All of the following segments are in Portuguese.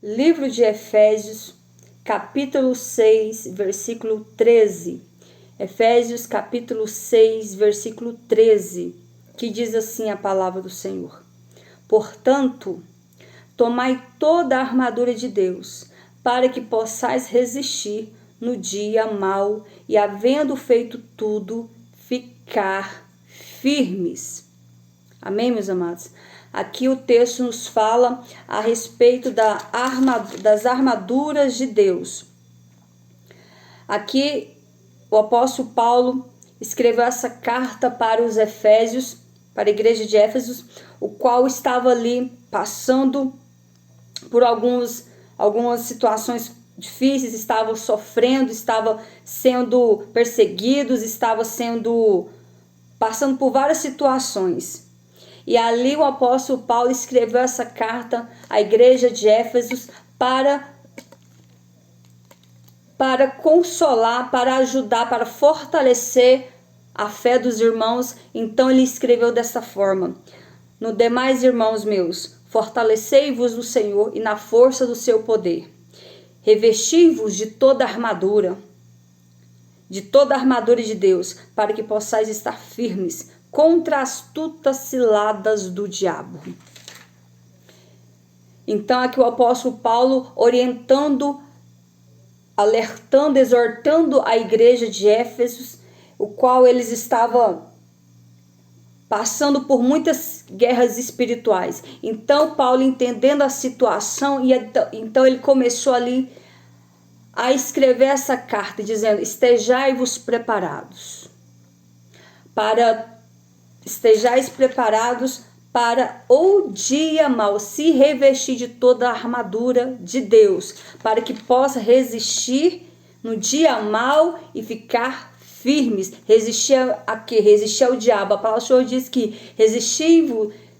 Livro de Efésios, capítulo 6, versículo 13. Efésios, capítulo 6, versículo 13, que diz assim a palavra do Senhor. Portanto, tomai toda a armadura de Deus, para que possais resistir no dia mau e, havendo feito tudo, ficar firmes. Amém, meus amados? Aqui o texto nos fala a respeito das armaduras de Deus. Aqui o apóstolo Paulo escreveu essa carta para os Efésios, para a igreja de Éfeso, o qual estava ali passando por algumas situações difíceis, estava sofrendo, estava sendo perseguidos, passando por várias situações. E ali o apóstolo Paulo escreveu essa carta à igreja de Éfeso para consolar, para ajudar, para fortalecer a fé dos irmãos. Então ele escreveu dessa forma: no demais, irmãos meus, fortalecei-vos no Senhor e na força do seu poder. Revesti-vos de toda a armadura de Deus, para que possais estar firmes contra as astutas ciladas do diabo. Então aqui o apóstolo Paulo orientando, alertando, exortando a igreja de Éfeso, o qual eles estavam passando por muitas guerras espirituais. Então Paulo, entendendo a situação, então ele começou ali a escrever essa carta dizendo: estejais preparados para o dia mau, se revestir de toda a armadura de Deus, para que possa resistir no dia mau e ficar firmes. Resistir a quê? Resistir ao diabo. A palavra do Senhor diz que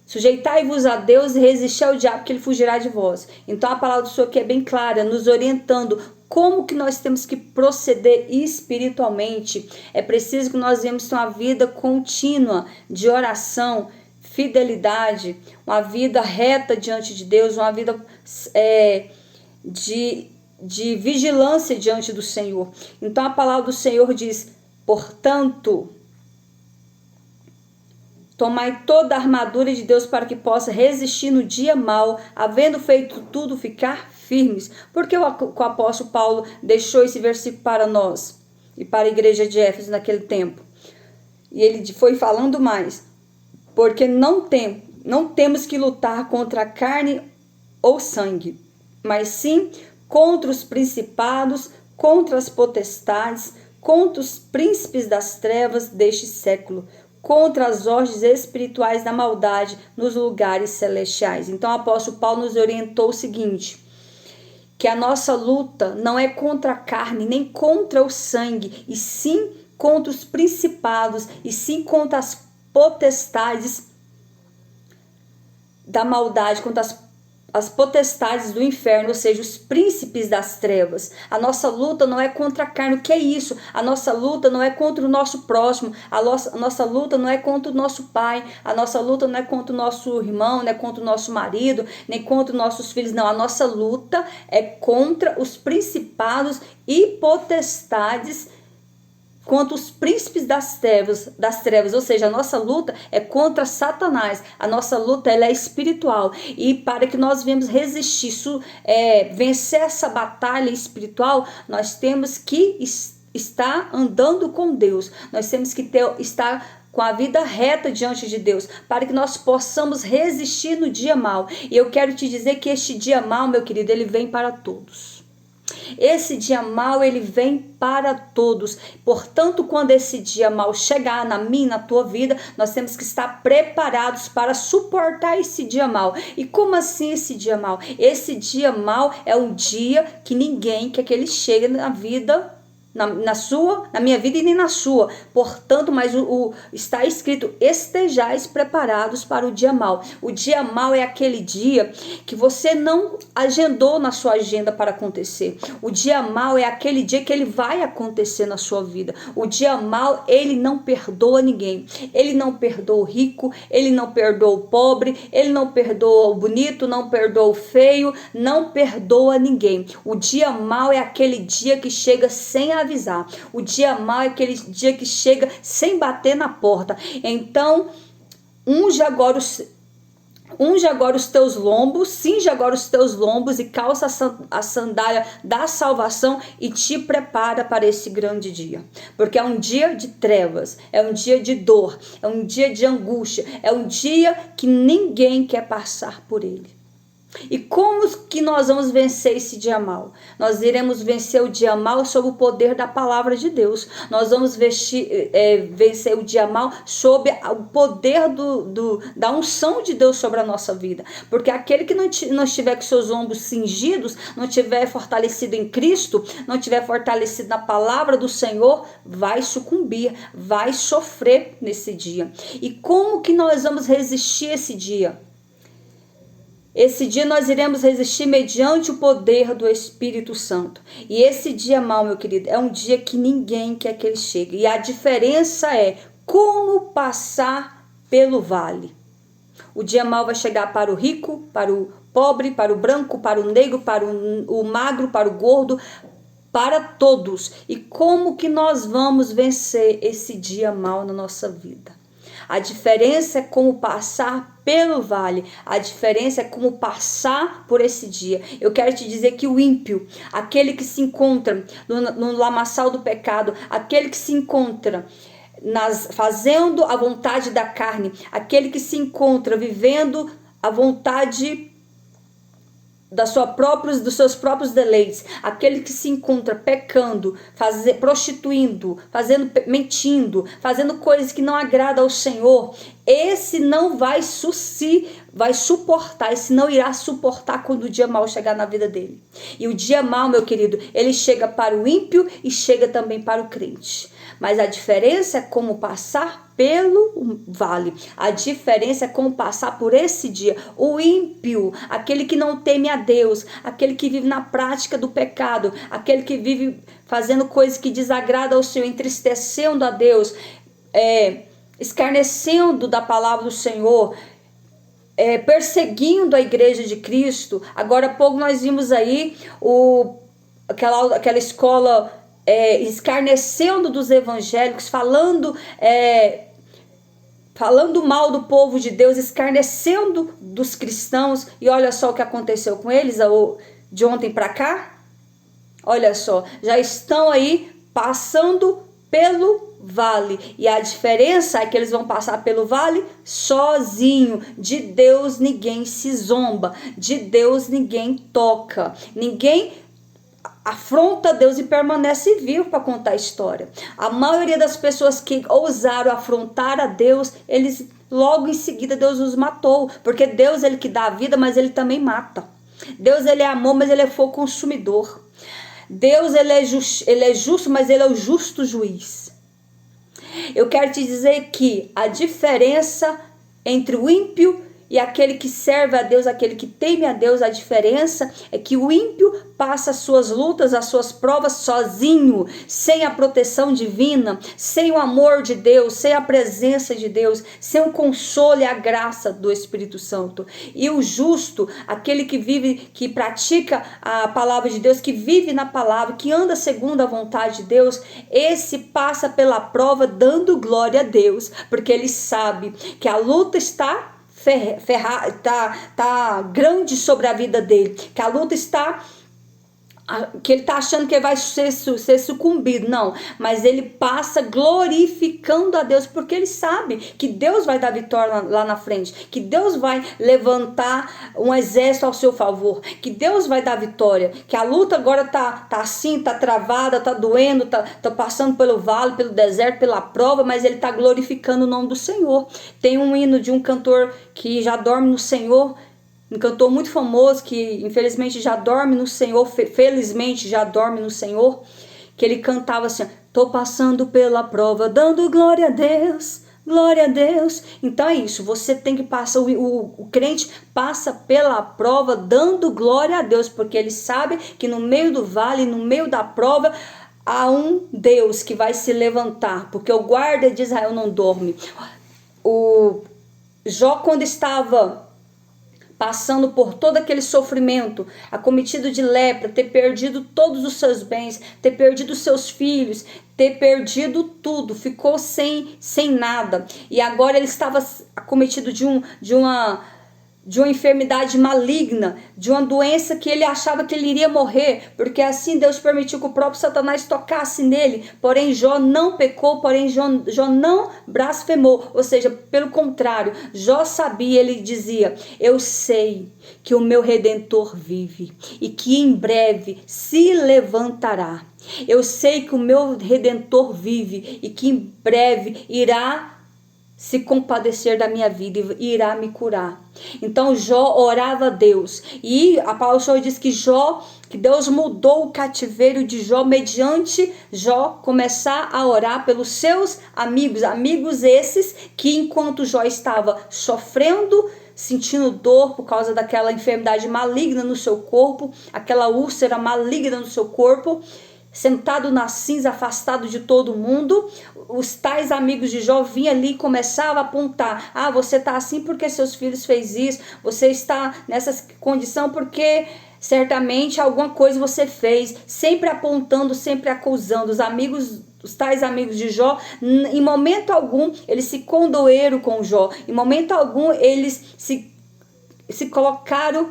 sujeitai-vos a Deus e resistir ao diabo, que ele fugirá de vós. Então a palavra do Senhor aqui é bem clara, nos orientando como que nós temos que proceder espiritualmente. É preciso que nós venhamos ter uma vida contínua de oração, fidelidade, uma vida reta diante de Deus, uma vida de vigilância diante do Senhor. Então a palavra do Senhor diz: portanto, tomai toda a armadura de Deus para que possa resistir no dia mau, havendo feito tudo, ficar firmes. Porque o apóstolo Paulo deixou esse versículo para nós e para a igreja de Éfeso naquele tempo? E ele foi falando mais: porque não temos que lutar contra a carne ou sangue, mas sim contra os principados, contra as potestades, contra os príncipes das trevas deste século, contra as hostes espirituais da maldade nos lugares celestiais. Então o apóstolo Paulo nos orientou o seguinte: que a nossa luta não é contra a carne, nem contra o sangue, e sim contra os principados, e sim contra as potestades da maldade, contra as potestades do inferno, ou seja, os príncipes das trevas. A nossa luta não é contra a carne. O que é isso? A nossa luta não é contra o nosso próximo, a nossa luta não é contra o nosso pai, a nossa luta não é contra o nosso irmão, não é contra o nosso marido, nem contra os nossos filhos, não. A nossa luta é contra os principados e potestades, contra os príncipes das trevas, ou seja, a nossa luta é contra Satanás. A nossa luta ela é espiritual, e para que nós venhamos resistir, vencer essa batalha espiritual, nós temos que estar andando com Deus, nós temos que estar com a vida reta diante de Deus, para que nós possamos resistir no dia mau. E eu quero te dizer que este dia mau, meu querido, ele vem para todos. Esse dia mau, ele vem para todos. Portanto, quando esse dia mau chegar na minha, na tua vida, nós temos que estar preparados para suportar esse dia mau. E como assim esse dia mau? Esse dia mau é um dia que ninguém quer que ele chegue na vida na minha vida e nem na sua. Portanto, mas está escrito: estejais preparados para o dia mau. O dia mau é aquele dia que você não agendou na sua agenda para acontecer. O dia mau é aquele dia que ele vai acontecer na sua vida. O dia mau, ele não perdoa ninguém. Ele não perdoa o rico, ele não perdoa o pobre, ele não perdoa o bonito, não perdoa o feio, não perdoa ninguém. O dia mau é aquele dia que chega sem avisar. O dia mau é aquele dia que chega sem bater na porta. Então, unge agora os teus lombos, cinge agora os teus lombos e calça a sandália da salvação e te prepara para esse grande dia. Porque é um dia de trevas, é um dia de dor, é um dia de angústia, é um dia que ninguém quer passar por ele. E como que nós vamos vencer esse dia mau? Nós iremos vencer o dia mau sob o poder da palavra de Deus. Nós vamos vencer o dia mau sob o poder da unção de Deus sobre a nossa vida. Porque aquele que não estiver com seus ombros cingidos, não estiver fortalecido em Cristo, não estiver fortalecido na palavra do Senhor, vai sucumbir, vai sofrer nesse dia. E como que nós vamos resistir esse dia? Esse dia nós iremos resistir mediante o poder do Espírito Santo. E esse dia mau, meu querido, é um dia que ninguém quer que ele chegue. E a diferença é como passar pelo vale. O dia mau vai chegar para o rico, para o pobre, para o branco, para o negro, para o magro, para o gordo, para todos. E como que nós vamos vencer esse dia mau na nossa vida? A diferença é como passar pelo vale. A diferença é como passar por esse dia. Eu quero te dizer que o ímpio, aquele que se encontra no lamaçal do pecado, aquele que se encontra fazendo a vontade da carne, aquele que se encontra vivendo a vontade dos seus próprios deleites, aquele que se encontra pecando, prostituindo, mentindo, fazendo coisas que não agradam ao Senhor, esse não vai suportar, esse não irá suportar quando o dia mau chegar na vida dele. E o dia mau, meu querido, ele chega para o ímpio e chega também para o crente. Mas a diferença é como passar pelo vale. A diferença é como passar por esse dia. O ímpio, aquele que não teme a Deus, aquele que vive na prática do pecado, aquele que vive fazendo coisas que desagradam ao Senhor, entristecendo a Deus, escarnecendo da palavra do Senhor, perseguindo a igreja de Cristo. Agora há pouco nós vimos aí aquela escola escarnecendo dos evangélicos, falando mal do povo de Deus, escarnecendo dos cristãos. E olha só o que aconteceu com eles de ontem para cá. Olha só, já estão aí passando pelo vale. E a diferença é que eles vão passar pelo vale sozinho. De Deus ninguém se zomba, de Deus ninguém toca, ninguém afronta Deus e permanece vivo para contar a história. A maioria das pessoas que ousaram afrontar a Deus, eles logo em seguida Deus os matou, porque Deus ele que dá a vida, mas ele também mata. Deus ele é amor, mas ele é fogo consumidor. Deus ele é justo, mas ele é o justo juiz. Eu quero te dizer que a diferença entre o ímpio e aquele que serve a Deus, aquele que teme a Deus, a diferença é que o ímpio passa as suas lutas, as suas provas sozinho, sem a proteção divina, sem o amor de Deus, sem a presença de Deus, sem o consolo e a graça do Espírito Santo. E o justo, aquele que vive, que pratica a palavra de Deus, que vive na palavra, que anda segundo a vontade de Deus, esse passa pela prova dando glória a Deus, porque ele sabe que a luta está tá grande sobre a vida dele, que a luta que ele está achando que ele vai ser sucumbido, não, mas ele passa glorificando a Deus, porque ele sabe que Deus vai dar vitória lá na frente, que Deus vai levantar um exército ao seu favor, que Deus vai dar vitória, que a luta agora tá assim, tá travada, tá doendo, tá passando pelo vale, pelo deserto, pela prova, mas ele tá glorificando o nome do Senhor. Tem um hino de um cantor que já dorme no Senhor, um cantor muito famoso que infelizmente já dorme no Senhor, felizmente já dorme no Senhor, que ele cantava assim: tô passando pela prova, dando glória a Deus. Glória a Deus. Então é isso, você tem que passar, o crente passa pela prova dando glória a Deus, porque ele sabe que no meio do vale, no meio da prova, há um Deus que vai se levantar, porque o guarda de Israel não dorme. O Jó, quando estava passando por todo aquele sofrimento, acometido de lepra, ter perdido todos os seus bens, ter perdido seus filhos, ter perdido tudo, ficou sem nada. E agora ele estava acometido de uma enfermidade maligna, de uma doença que ele achava que ele iria morrer, porque assim Deus permitiu que o próprio Satanás tocasse nele. Porém Jó não pecou, porém Jó não blasfemou, ou seja, pelo contrário, Jó sabia, ele dizia: eu sei que o meu Redentor vive e que em breve se levantará. Eu sei que o meu Redentor vive e que em breve irá se compadecer da minha vida e irá me curar. Então Jó orava a Deus, e a palavra do Senhor diz que Deus mudou o cativeiro de Jó mediante Jó começar a orar pelos seus amigos esses que, enquanto Jó estava sofrendo, sentindo dor por causa daquela enfermidade maligna no seu corpo, aquela úlcera maligna no seu corpo, sentado na cinza, afastado de todo mundo, os tais amigos de Jó vinham ali e começavam a apontar: ah, você está assim porque seus filhos fez isso, você está nessa condição porque certamente alguma coisa você fez, sempre apontando, sempre acusando. Os tais amigos de Jó, em momento algum eles se condoeram com Jó, em momento algum eles se colocaram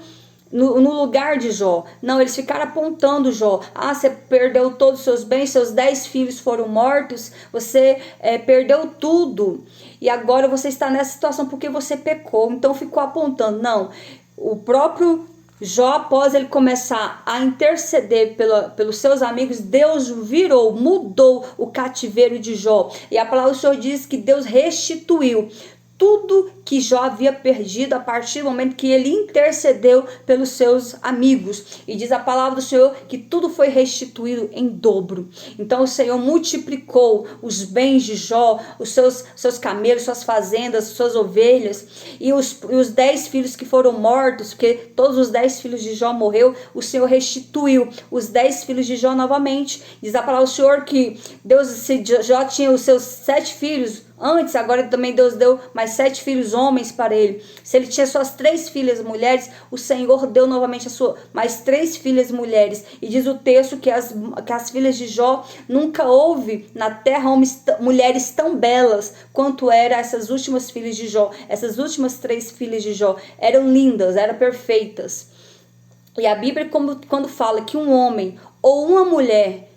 no lugar de Jó. Não, eles ficaram apontando Jó: ah, você perdeu todos os seus bens, seus 10 filhos foram mortos, você perdeu tudo, e agora você está nessa situação porque você pecou. Então ficou apontando. Não, o próprio Jó, após ele começar a interceder pelos seus amigos, Deus mudou o cativeiro de Jó, e a palavra do Senhor diz que Deus restituiu tudo que Jó havia perdido a partir do momento que ele intercedeu pelos seus amigos. E diz a palavra do Senhor que tudo foi restituído em dobro. Então o Senhor multiplicou os bens de Jó, os seus camelos, suas fazendas, suas ovelhas, e os 10 filhos que foram mortos, porque todos os 10 filhos de Jó morreu, o Senhor restituiu os 10 filhos de Jó novamente. Diz a palavra do Senhor que Jó tinha os seus 7 filhos antes, agora também Deus deu mais 7 filhos homens para ele. Se ele tinha suas 3 filhas mulheres, o Senhor deu novamente mais 3 filhas mulheres. E diz o texto que as filhas de Jó, nunca houve na terra mulheres tão belas quanto eram essas últimas filhas de Jó. Essas últimas 3 filhas de Jó eram lindas, eram perfeitas. E a Bíblia, quando fala que um homem ou uma mulher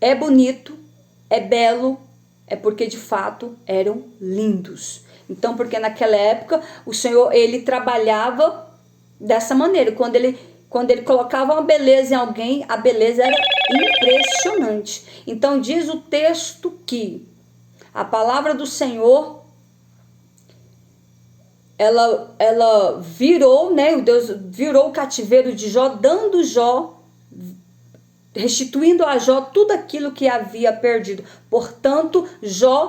é bonito, é belo, é porque de fato eram lindos. Então, porque naquela época o Senhor, ele trabalhava dessa maneira. Quando ele colocava uma beleza em alguém, a beleza era impressionante. Então diz o texto que a palavra do Senhor, ela virou, né? O Deus virou o cativeiro de Jó, restituindo a Jó tudo aquilo que havia perdido. Portanto, Jó,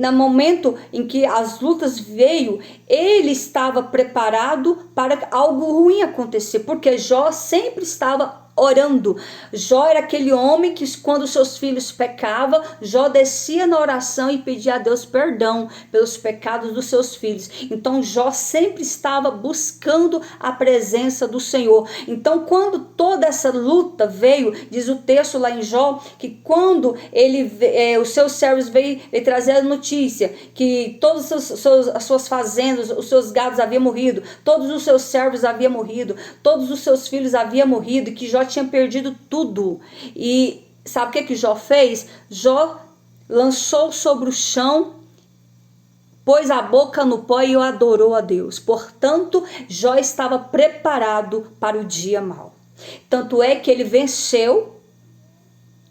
no momento em que as lutas veio, ele estava preparado para algo ruim acontecer, porque Jó sempre estava orando. Jó era aquele homem que, quando seus filhos pecavam, Jó descia na oração e pedia a Deus perdão pelos pecados dos seus filhos. Então Jó sempre estava buscando a presença do Senhor. Então, quando toda essa luta veio, diz o texto lá em Jó, que quando os seus servos veio trazer a notícia que todas as suas fazendas, os seus gados haviam morrido, todos os seus servos haviam morrido, todos os seus filhos haviam morrido, e que Jó tinha perdido tudo. E sabe o que Jó fez? Jó lançou sobre o chão, pôs a boca no pó e adorou a Deus. Portanto, Jó estava preparado para o dia mau. Tanto é que ele venceu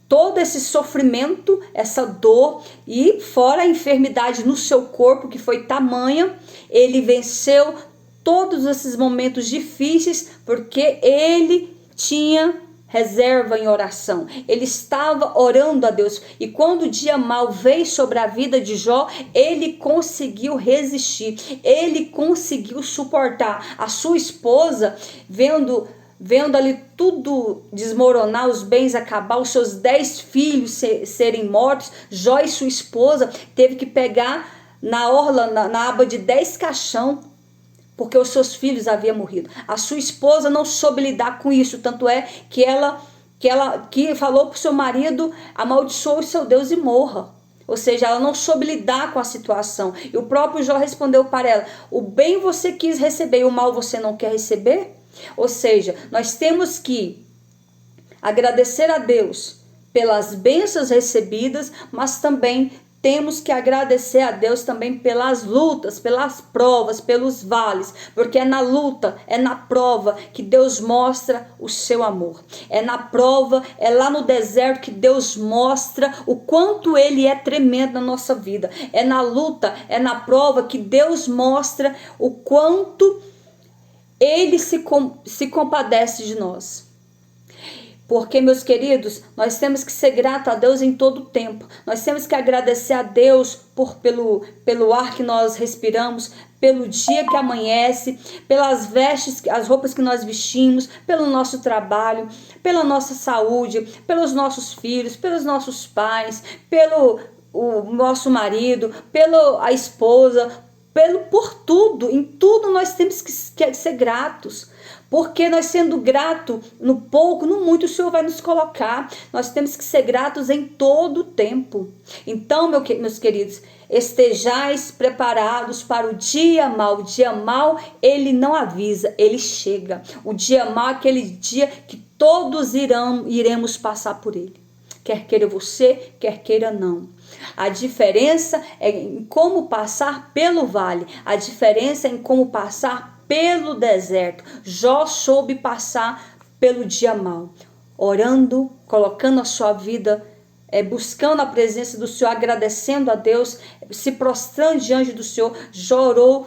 todo esse sofrimento, essa dor, e fora a enfermidade no seu corpo, que foi tamanha, ele venceu todos esses momentos difíceis, porque ele tinha reserva em oração. Ele estava orando a Deus. E quando o dia mau veio sobre a vida de Jó, ele conseguiu resistir. Ele conseguiu suportar. A sua esposa, vendo ali tudo desmoronar, os bens acabar, os seus 10 filhos serem mortos, Jó e sua esposa teve que pegar na orla, na aba de 10 caixão, porque os seus filhos haviam morrido. A sua esposa não soube lidar com isso, tanto é que ela falou para o seu marido: amaldiçoe o seu Deus e morra. Ou seja, ela não soube lidar com a situação. E o próprio Jó respondeu para ela: o bem você quis receber e o mal você não quer receber? Ou seja, nós temos que agradecer a Deus pelas bênçãos recebidas, mas também temos que agradecer a Deus também pelas lutas, pelas provas, pelos vales, porque é na luta, é na prova que Deus mostra o seu amor. É na prova, é lá no deserto que Deus mostra o quanto Ele é tremendo na nossa vida. É na luta, é na prova que Deus mostra o quanto Ele se compadece de nós. Porque, meus queridos, nós temos que ser gratos a Deus em todo o tempo. Nós temos que agradecer a Deus pelo ar que nós respiramos, pelo dia que amanhece, pelas vestes, as roupas que nós vestimos, pelo nosso trabalho, pela nossa saúde, pelos nossos filhos, pelos nossos pais, pelo o nosso marido, pela esposa, por tudo. Em tudo nós temos que ser gratos. Porque nós sendo grato no pouco, no muito, o Senhor vai nos colocar. Nós temos que ser gratos em todo o tempo. Então, meus queridos, estejais preparados para o dia mau. O dia mau, ele não avisa, ele chega. O dia mau é aquele dia que todos iremos passar por ele. Quer queira você, quer queira não. A diferença é em como passar pelo vale. A diferença é em como passar pelo deserto. Jó soube passar pelo dia mau, orando, colocando a sua vida, buscando a presença do Senhor, agradecendo a Deus, se prostrando diante do Senhor. Jó orou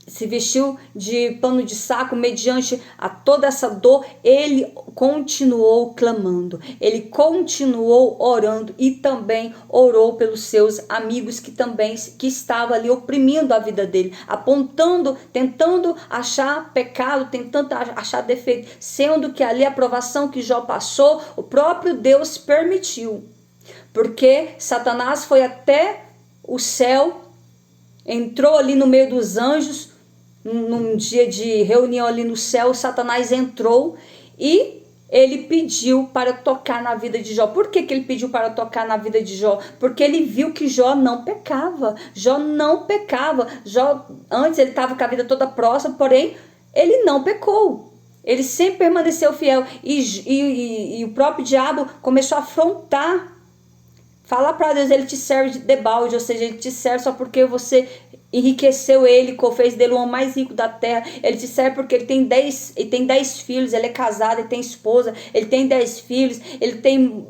se vestiu de pano de saco, mediante a toda essa dor, ele continuou clamando, ele continuou orando e também orou pelos seus amigos que estavam ali oprimindo a vida dele, apontando, tentando achar pecado, tentando achar defeito, sendo que ali a provação que Jó passou, o próprio Deus permitiu, porque Satanás foi até o céu, entrou ali no meio dos anjos. Num dia de reunião ali no céu, Satanás entrou e ele pediu para tocar na vida de Jó. Por que ele pediu para tocar na vida de Jó? Porque ele viu que Jó não pecava. Jó não pecava. Jó, antes ele estava com a vida toda próxima, porém ele não pecou. Ele sempre permaneceu fiel. E o próprio diabo começou a afrontar. Falar para Deus: ele te serve de debalde, ou seja, ele te serve só porque você enriqueceu ele, fez dele o homem mais rico da terra. Ele te serve porque ele tem 10 filhos, ele é casado, ele tem esposa, ele tem 10 filhos, ele tem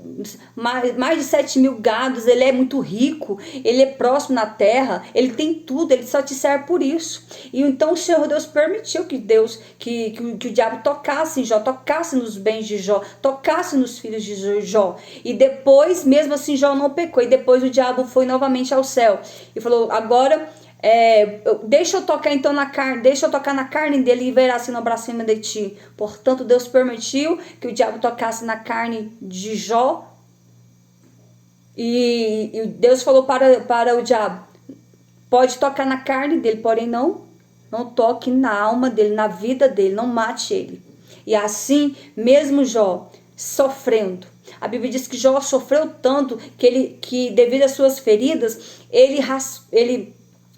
mais de 7.000 gados, ele é muito rico, ele é próximo na terra, ele tem tudo, ele só te serve por isso. E então o Senhor Deus permitiu que o diabo tocasse em Jó, tocasse nos bens de Jó, tocasse nos filhos de Jó. E depois, mesmo assim, Jó não pecou. E depois o diabo foi novamente ao céu e falou: agora deixa eu tocar então na carne, deixa eu tocar na carne dele e verá se não blasfema de ti. Portanto, Deus permitiu que o diabo tocasse na carne de Jó. E Deus falou para o diabo: pode tocar na carne dele, porém não toque na alma dele, na vida dele, não mate ele. E assim, mesmo Jó sofrendo, a Bíblia diz que Jó sofreu tanto que devido às suas feridas, ele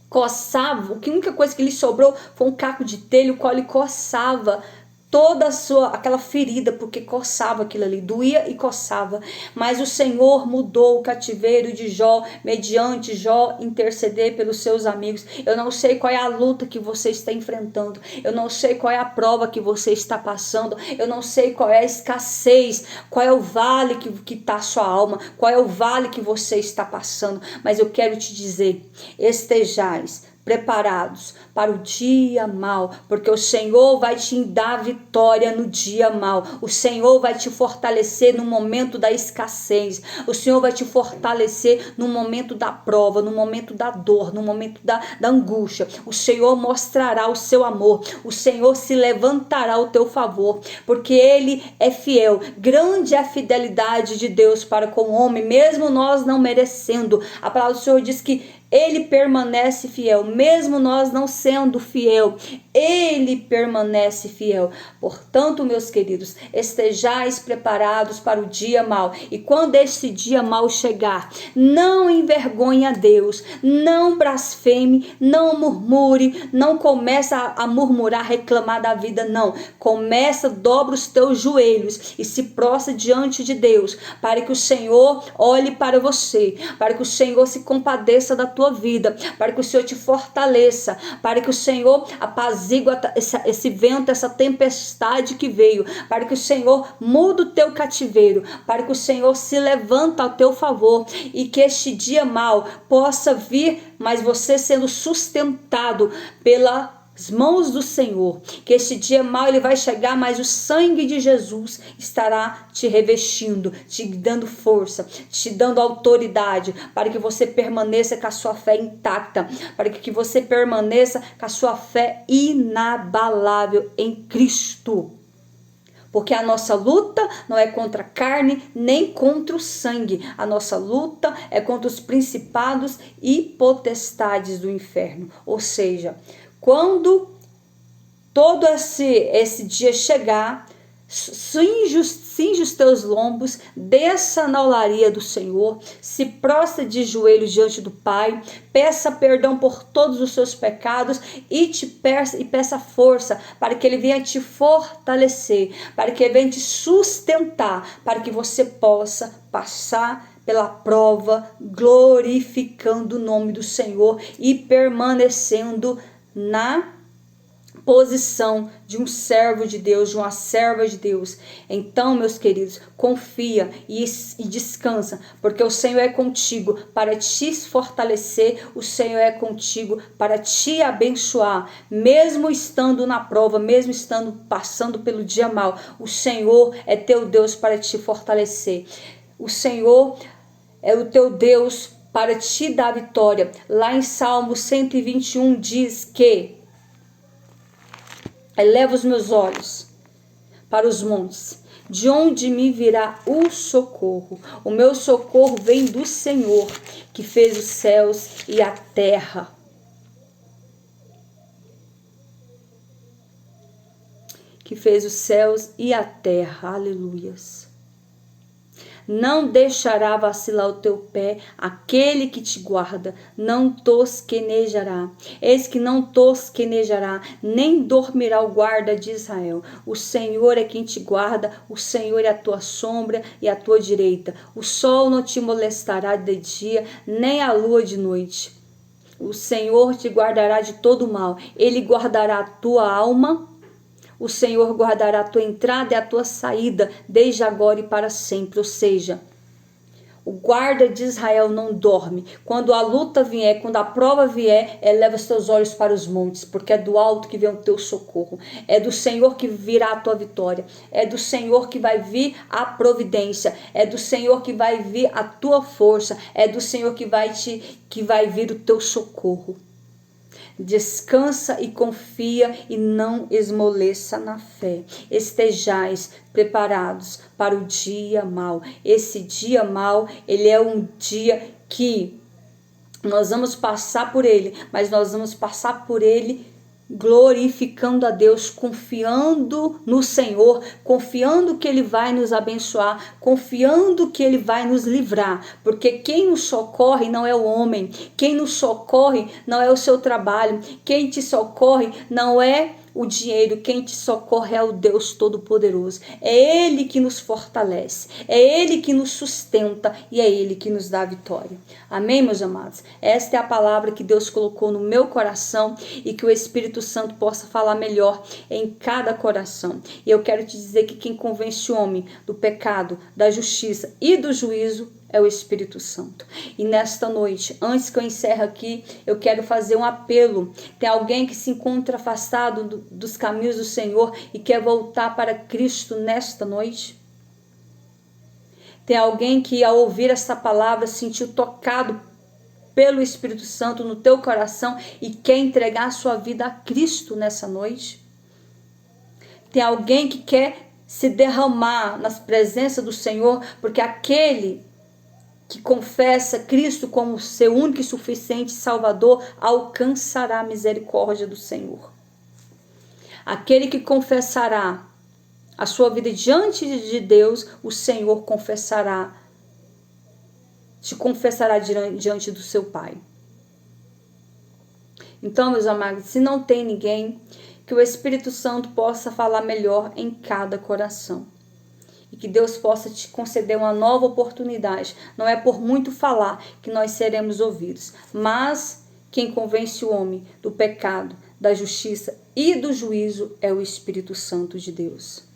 coçava. A única coisa que lhe sobrou foi um caco de telha, o qual ele coçava toda aquela ferida, porque coçava aquilo ali, doía e coçava. Mas o Senhor mudou o cativeiro de Jó, mediante Jó interceder pelos seus amigos. Eu não sei qual é a luta que você está enfrentando, eu não sei qual é a prova que você está passando, eu não sei qual é a escassez, qual é o vale que está a sua alma, qual é o vale que você está passando, mas eu quero te dizer: estejais preparados para o dia mau, porque o Senhor vai te dar vitória no dia mau. O Senhor vai te fortalecer no momento da escassez. O Senhor vai te fortalecer no momento da prova, no momento da dor, no momento da angústia. O Senhor mostrará o seu amor. O Senhor se levantará ao teu favor, porque Ele é fiel. Grande é a fidelidade de Deus para com o homem, mesmo nós não merecendo. A palavra do Senhor diz que Ele permanece fiel, mesmo nós não sendo fiel, Ele permanece fiel. Portanto, meus queridos, estejais preparados para o dia mau. E quando esse dia mau chegar, não envergonhe a Deus, não blasfeme, não murmure, não comece a murmurar, reclamar da vida, não. Começa, dobra os teus joelhos e se prostra diante de Deus, para que o Senhor olhe para você, para que o Senhor se compadeça da tua vida, para que o Senhor te fortaleça, para que o Senhor apazigua esse vento, essa tempestade que veio, para que o Senhor mude o teu cativeiro, para que o Senhor se levanta ao teu favor e que este dia mau possa vir, mas você sendo sustentado pelas mãos do Senhor, que este dia mau ele vai chegar, mas o sangue de Jesus estará te revestindo, te dando força, te dando autoridade, para que você permaneça com a sua fé intacta, para que você permaneça com a sua fé inabalável em Cristo. Porque a nossa luta não é contra a carne, nem contra o sangue. A nossa luta é contra os principados e potestades do inferno. Ou seja, quando todo esse dia chegar, cinge os teus lombos, desça na olaria do Senhor, se prostra de joelhos diante do Pai, peça perdão por todos os seus pecados e peça força para que Ele venha te fortalecer, para que Ele venha te sustentar, para que você possa passar pela prova, glorificando o nome do Senhor e permanecendo na posição de um servo de Deus, de uma serva de Deus. Então, meus queridos, confia e descansa, porque o Senhor é contigo para te fortalecer, o Senhor é contigo para te abençoar, mesmo estando na prova, mesmo estando passando pelo dia mau, o Senhor é teu Deus para te fortalecer. O Senhor é o teu Deus para te dar vitória. Lá em Salmo 121 diz que eleva os meus olhos para os montes, de onde me virá o socorro. O meu socorro vem do Senhor, que fez os céus e a terra. Que fez os céus e a terra. Aleluias. Não deixará vacilar o teu pé, aquele que te guarda, não tosquenejará. Eis que não tosquenejará, nem dormirá o guarda de Israel. O Senhor é quem te guarda, o Senhor é a tua sombra e a tua direita. O sol não te molestará de dia, nem a lua de noite. O Senhor te guardará de todo mal, Ele guardará a tua alma. O Senhor guardará a tua entrada e a tua saída, desde agora e para sempre. Ou seja, o guarda de Israel não dorme. Quando a luta vier, quando a prova vier, eleva os teus olhos para os montes, porque é do alto que vem o teu socorro. É do Senhor que virá a tua vitória. É do Senhor que vai vir a providência. É do Senhor que vai vir a tua força. É do Senhor que vai vir o teu socorro. Descansa e confia e não esmoreça na fé. Estejais preparados para o dia mau. Esse dia mau, ele é um dia que nós vamos passar por ele, mas nós vamos passar por ele glorificando a Deus, confiando no Senhor, confiando que Ele vai nos abençoar, confiando que Ele vai nos livrar, porque quem nos socorre não é o homem, quem nos socorre não é o seu trabalho, quem te socorre não é o dinheiro, quem te socorre é o Deus Todo-Poderoso. É Ele que nos fortalece, é Ele que nos sustenta e é Ele que nos dá a vitória. Amém, meus amados? Esta é a palavra que Deus colocou no meu coração e que o Espírito Santo possa falar melhor em cada coração. E eu quero te dizer que quem convence o homem do pecado, da justiça e do juízo é o Espírito Santo. E nesta noite, antes que eu encerre aqui, eu quero fazer um apelo. Tem alguém que se encontra afastado dos caminhos do Senhor e quer voltar para Cristo nesta noite? Tem alguém que ao ouvir essa palavra sentiu tocado pelo Espírito Santo no teu coração e quer entregar a sua vida a Cristo nessa noite? Tem alguém que quer se derramar nas presenças do Senhor, porque aquele que confessa Cristo como seu único e suficiente Salvador alcançará a misericórdia do Senhor. Aquele que confessará a sua vida diante de Deus, o Senhor te confessará diante do seu Pai. Então, meus amados, se não tem ninguém, que o Espírito Santo possa falar melhor em cada coração. E que Deus possa te conceder uma nova oportunidade. Não é por muito falar que nós seremos ouvidos, mas quem convence o homem do pecado, da justiça e do juízo é o Espírito Santo de Deus.